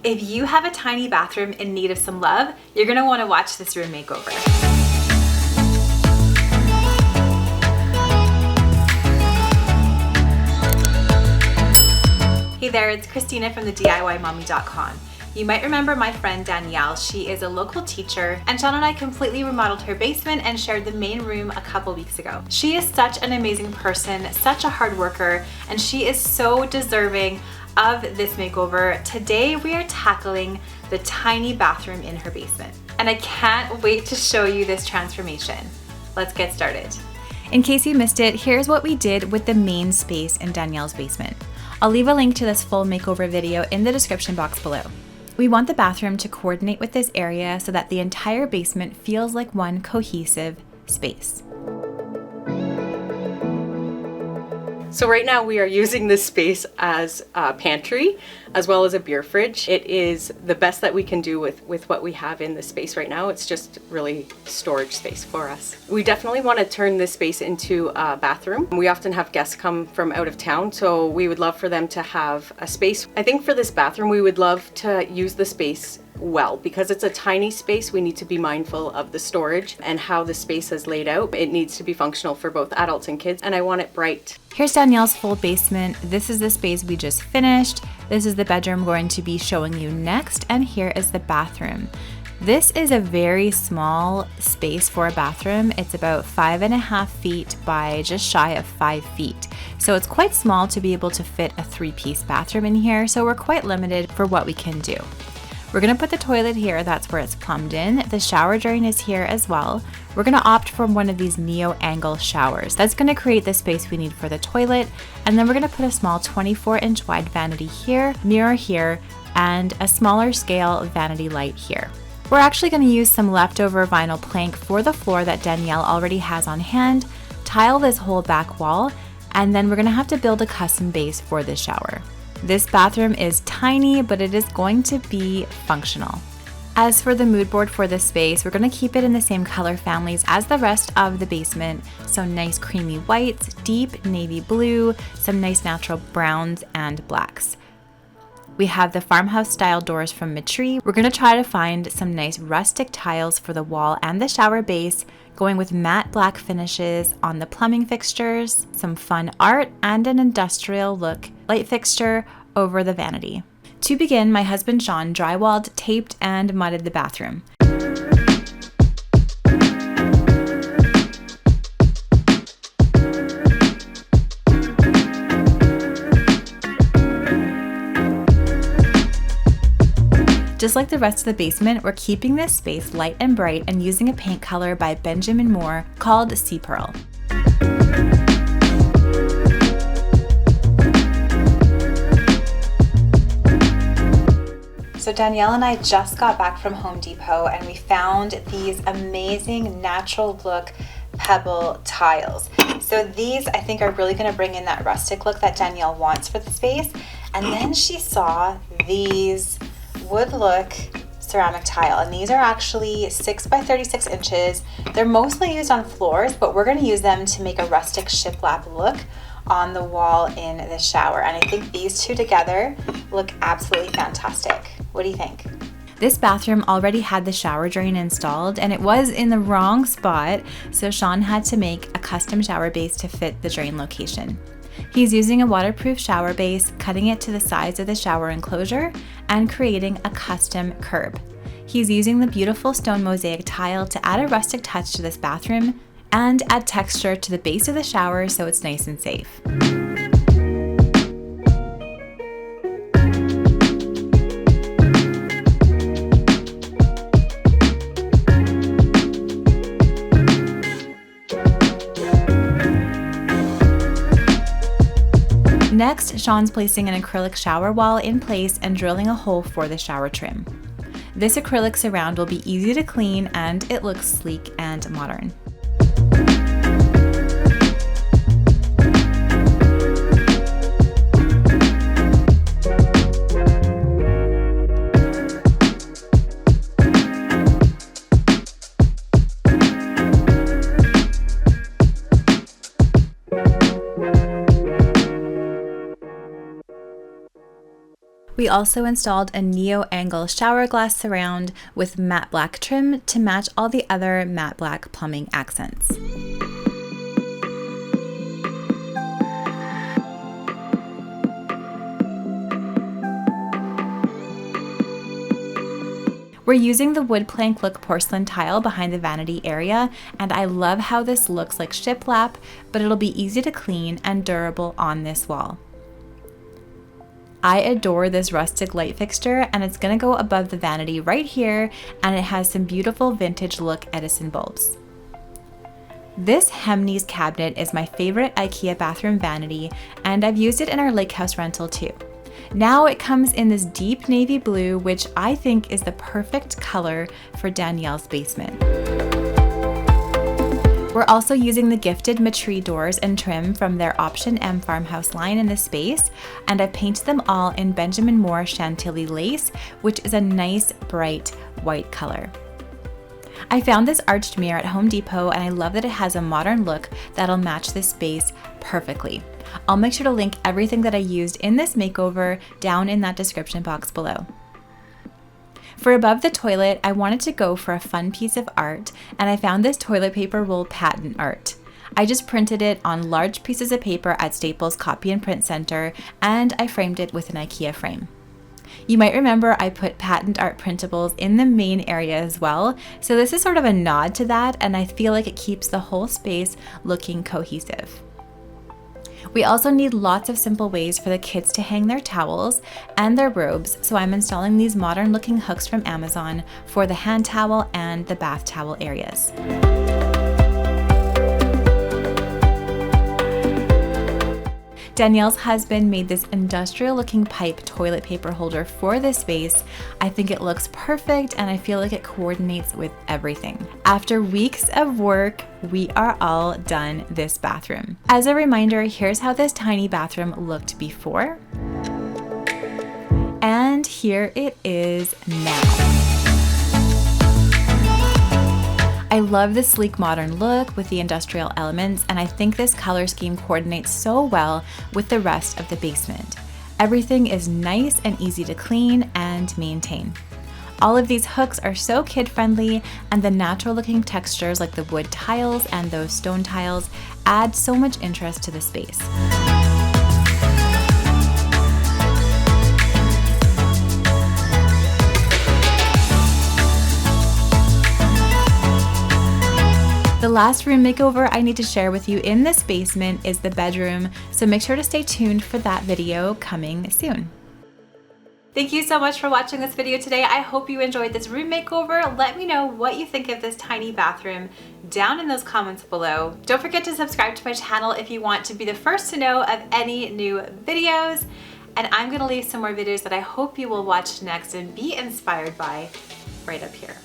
If you have a tiny bathroom in need of some love, you're gonna wanna watch this room makeover. Hey there, it's Christina from the DIYmommy.com. You might remember my friend Danielle. She is a local teacher, and Sean and I completely remodeled her basement and shared the main room a couple weeks ago. She is such an amazing person, such a hard worker, and she is so deserving of this makeover. Today we are tackling the tiny bathroom in her basement, and I can't wait to show you this transformation. Let's get started. In case you missed it, here's what we did with the main space in Danielle's basement. I'll leave a link to this full makeover video in the description box below. We want the bathroom to coordinate with this area so that the entire basement feels like one cohesive space. So right now we are using this space as a pantry as well as a beer fridge. It is the best that we can do with what we have in this space right now. It's just really storage space for us. We definitely want to turn this space into a bathroom. We often have guests come from out of town, so we would love for them to have a space. I think for this bathroom we would love to use the space well. Because it's a tiny space, we need to be mindful of the storage and how the space is laid out. It needs to be functional for both adults and kids, and I want it bright. Here's Danielle's full basement. This is the space we just finished. This is the bedroom I'm going to be showing you next, and here is the bathroom. This is a very small space for a bathroom. It's about 5.5 feet by just shy of 5 feet. So it's quite small to be able to fit a 3-piece bathroom in here, so we're quite limited for what we can do. We're gonna put the toilet here, that's where it's plumbed in. The shower drain is here as well. We're gonna opt for one of these neo-angle showers. That's gonna create the space we need for the toilet. And then we're gonna put a small 24-inch wide vanity here, mirror here, and a smaller scale vanity light here. We're actually gonna use some leftover vinyl plank for the floor that Danielle already has on hand, tile this whole back wall, and then we're gonna have to build a custom base for this shower. This bathroom is tiny, but it is going to be functional. As for the mood board for this space, we're going to keep it in the same color families as the rest of the basement. So nice creamy whites, deep navy blue, some nice natural browns and blacks. We have the farmhouse style doors from Metrie. We're going to try to find some nice rustic tiles for the wall and the shower base, going with matte black finishes on the plumbing fixtures, some fun art, and an industrial look light fixture over the vanity. To begin, my husband Sean drywalled, taped, and mudded the bathroom. Just like the rest of the basement, we're keeping this space light and bright and using a paint color by Benjamin Moore called Sea Pearl. So Danielle and I just got back from Home Depot and we found these amazing natural look pebble tiles. So these I think are really going to bring in that rustic look that Danielle wants for the space. And then she saw these wood look ceramic tile, and these are actually 6 by 36 inches. They're mostly used on floors, but we're going to use them to make a rustic shiplap look on the wall in the shower, and I think these two together look absolutely fantastic. What do you think? This bathroom already had the shower drain installed, and it was in the wrong spot, so Sean had to make a custom shower base to fit the drain location. He's using a waterproof shower base, cutting it to the size of the shower enclosure, and creating a custom curb. He's using the beautiful stone mosaic tile to add a rustic touch to this bathroom and add texture to the base of the shower so it's nice and safe. Next, Sean's placing an acrylic shower wall in place and drilling a hole for the shower trim. This acrylic surround will be easy to clean and it looks sleek and modern. We We also installed a neo-angle shower glass surround with matte black trim to match all the other matte black plumbing accents. We're using the wood plank look porcelain tile behind the vanity area, and I love how this looks like shiplap, but it'll be easy to clean and durable on this wall. I adore this rustic light fixture, and it's gonna go above the vanity right here, and it has some beautiful vintage look Edison bulbs. This Hemnes cabinet is my favorite IKEA bathroom vanity, and I've used it in our lake house rental too. Now it comes in this deep navy blue, which I think is the perfect color for Danielle's basement. We're also using the gifted Metrie doors and trim from their Option M farmhouse line in this space, and I've painted them all in Benjamin Moore Chantilly lace, which is a nice bright white color. I found this arched mirror at Home Depot, and I love that it has a modern look that'll match this space perfectly. I'll make sure to link everything that I used in this makeover down in that description box below. For above the toilet, I wanted to go for a fun piece of art, and I found this toilet paper roll patent art. I just printed it on large pieces of paper at Staples Copy and Print Center, and I framed it with an IKEA frame. You might remember I put patent art printables in the main area as well, so this is sort of a nod to that, and I feel like it keeps the whole space looking cohesive. We also need lots of simple ways for the kids to hang their towels and their robes, so I'm installing these modern looking hooks from Amazon for the hand towel and the bath towel areas. Danielle's husband made this industrial looking pipe toilet paper holder for this space. I think it looks perfect, and I feel like it coordinates with everything. After weeks of work, we are all done this bathroom. As a reminder, here's how this tiny bathroom looked before, and here it is now. I love the sleek modern look with the industrial elements, and I think this color scheme coordinates so well with the rest of the basement. Everything is nice and easy to clean and maintain. All of these hooks are so kid-friendly, and the natural looking textures like the wood tiles and those stone tiles add so much interest to the space. The last room makeover I need to share with you in this basement is the bedroom, so make sure to stay tuned for that video coming soon. Thank you so much for watching this video today. I hope you enjoyed this room makeover. Let me know what you think of this tiny bathroom down in those comments below. Don't forget to subscribe to my channel if you want to be the first to know of any new videos. And I'm gonna leave some more videos that I hope you will watch next and be inspired by right up here.